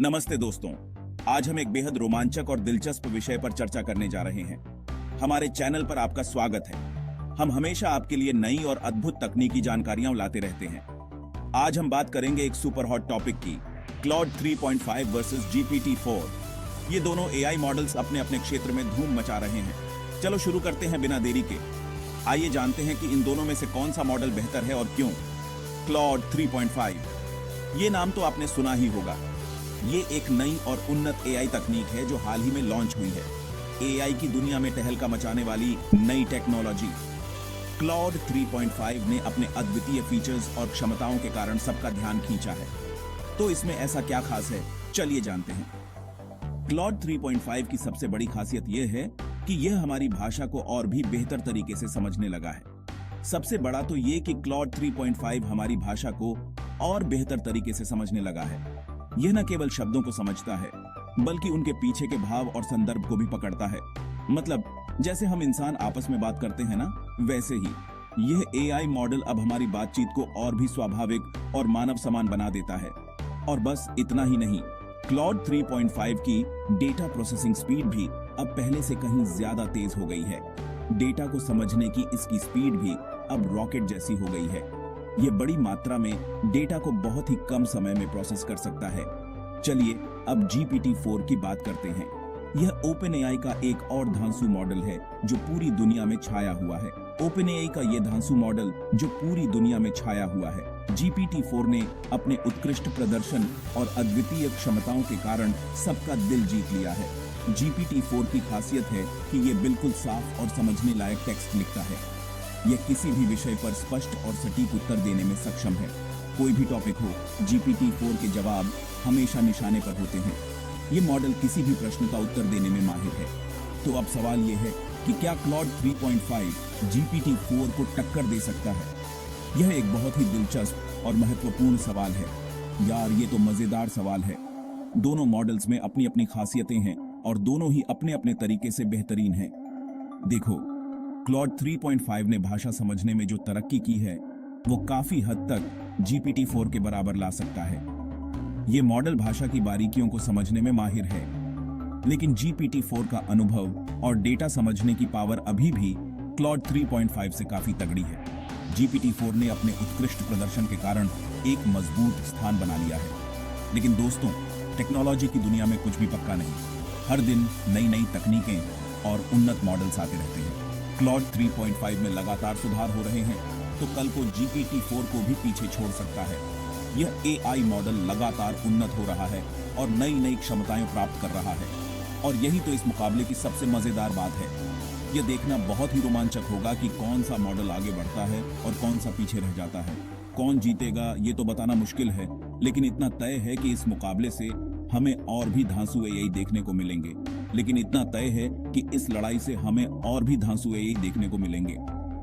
नमस्ते दोस्तों, आज हम एक बेहद रोमांचक और दिलचस्प विषय पर चर्चा करने जा रहे हैं। हमारे चैनल पर आपका स्वागत है। हम हमेशा आपके लिए नई और अद्भुत तकनीकी जानकारियां लाते रहते हैं। आज हम बात करेंगे एक सुपर हॉट टॉपिक की, क्लॉड 3.5 वर्सेस GPT-4। ये दोनों AI मॉडल्स अपने अपने क्षेत्र में धूम मचा रहे हैं। चलो शुरू करते हैं बिना देरी के। आइए जानते हैं कि इन दोनों में से कौन सा मॉडल बेहतर है और क्यों। क्लॉड 3.5, ये नाम तो आपने सुना ही होगा। ये एक नई और उन्नत AI तकनीक है जो हाल ही में लॉन्च हुई है। AI की दुनिया में तहलका मचाने वाली नई टेक्नोलॉजी। क्लॉड 3.5 ने अपने अद्वितीय फीचर्स और क्षमताओं के कारण सबका ध्यान खींचा है। तो इसमें ऐसा क्या खास है, चलिए जानते हैं। क्लॉड 3.5 की सबसे बड़ी खासियत यह है कि यह हमारी भाषा को और भी बेहतर तरीके से समझने लगा है। सबसे बड़ा तो ये कि क्लॉड 3.5 हमारी भाषा को और बेहतर तरीके से समझने लगा है। यह न केवल शब्दों को समझता है, बल्कि उनके पीछे के भाव और संदर्भ को भी पकड़ता है। मतलब जैसे हम इंसान आपस में बात करते हैं ना, वैसे ही यह AI मॉडल अब हमारी बातचीत को और भी स्वाभाविक और मानव समान बना देता है। और बस इतना ही नहीं, क्लॉड 3.5 की डेटा प्रोसेसिंग स्पीड भी अब पहले से कहीं ज्यादा तेज हो गई है। डेटा को समझने की इसकी स्पीड भी अब रॉकेट जैसी हो गई है। ये बड़ी मात्रा में डेटा को बहुत ही कम समय में प्रोसेस कर सकता है। चलिए अब GPT-4 की बात करते हैं। यह OpenAI का एक और धांसू मॉडल है जो पूरी दुनिया में छाया हुआ है। OpenAI का यह धांसू मॉडल जो पूरी दुनिया में छाया हुआ है। GPT-4 ने अपने उत्कृष्ट प्रदर्शन और अद्वितीय क्षमताओं के कारण सबका दिल जीत लिया है। GPT-4 की खासियत है कि यह बिल्कुल साफ और समझने लायक टेक्स्ट लिखता है। यह किसी भी विषय पर स्पष्ट और सटीक उत्तर देने में सक्षम है। कोई भी टॉपिक हो, GPT-4 के जवाब हमेशा निशाने पर होते हैं। ये मॉडल किसी भी प्रश्न का उत्तर देने में माहिर है। तो अब सवाल यह है कि क्या क्लॉड 3.5 GPT-4 को टक्कर दे सकता है? यह एक बहुत ही दिलचस्प और महत्वपूर्ण सवाल है। यार, ये तो मजेदार सवाल है। दोनों मॉडल्स में अपनी अपनी खासियतें हैं और दोनों ही अपने अपने तरीके से बेहतरीन हैं। देखो, क्लॉड 3.5 ने भाषा समझने में जो तरक्की की है, वो काफी हद तक GPT-4 के बराबर ला सकता है। ये मॉडल भाषा की बारीकियों को समझने में माहिर है, लेकिन GPT-4 का अनुभव और डेटा समझने की पावर अभी भी क्लॉड 3.5 से काफी तगड़ी है। GPT-4 ने अपने उत्कृष्ट प्रदर्शन के कारण एक मजबूत स्थान बना लिया है। लेकिन दोस्तों, टेक्नोलॉजी की दुनिया में कुछ भी पक्का नहीं। हर दिन नई नई तकनीकें और उन्नत मॉडल्स आते रहते हैं। क्लॉड 3.5 में लगातार सुधार हो रहे हैं, तो कल को GPT-4 को भी पीछे छोड़ सकता है। यह AI मॉडल लगातार उन्नत हो रहा है और नई नई क्षमताएं प्राप्त कर रहा है। और यही तो इस मुकाबले की सबसे मजेदार बात है। यह देखना बहुत ही रोमांचक होगा कि कौन सा मॉडल आगे बढ़ता है और कौन सा पीछे रह जाता है। कौन जीतेगा ये तो बताना मुश्किल है, लेकिन इतना तय है कि इस मुकाबले से हमें और भी धांसू AI देखने को मिलेंगे। लेकिन इतना तय है कि इस लड़ाई से हमें और भी धांसू AI देखने को मिलेंगे।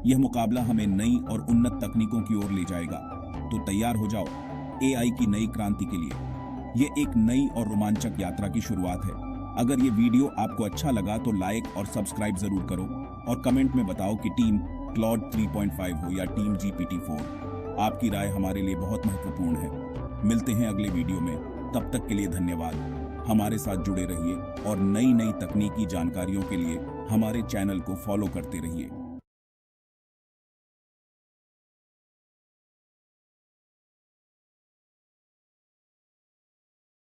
यह मुकाबला हमें नई और उन्नत तकनीकों की ओर ले जाएगा। तो तैयार हो जाओ AI की नई क्रांति के लिए। ये एक नई और रोमांचक यात्रा की शुरुआत है। अगर ये वीडियो आपको अच्छा लगा तो लाइक और सब्सक्राइब जरूर करो और कमेंट में बताओ कि टीम क्लॉड 3.5 हो या टीम GPT-4। आपकी राय हमारे लिए बहुत महत्वपूर्ण है। मिलते हैं अगले वीडियो में, तब तक के लिए धन्यवाद। हमारे साथ जुड़े रहिए और नई नई तकनीकी जानकारियों के लिए हमारे चैनल को फॉलो करते रहिए।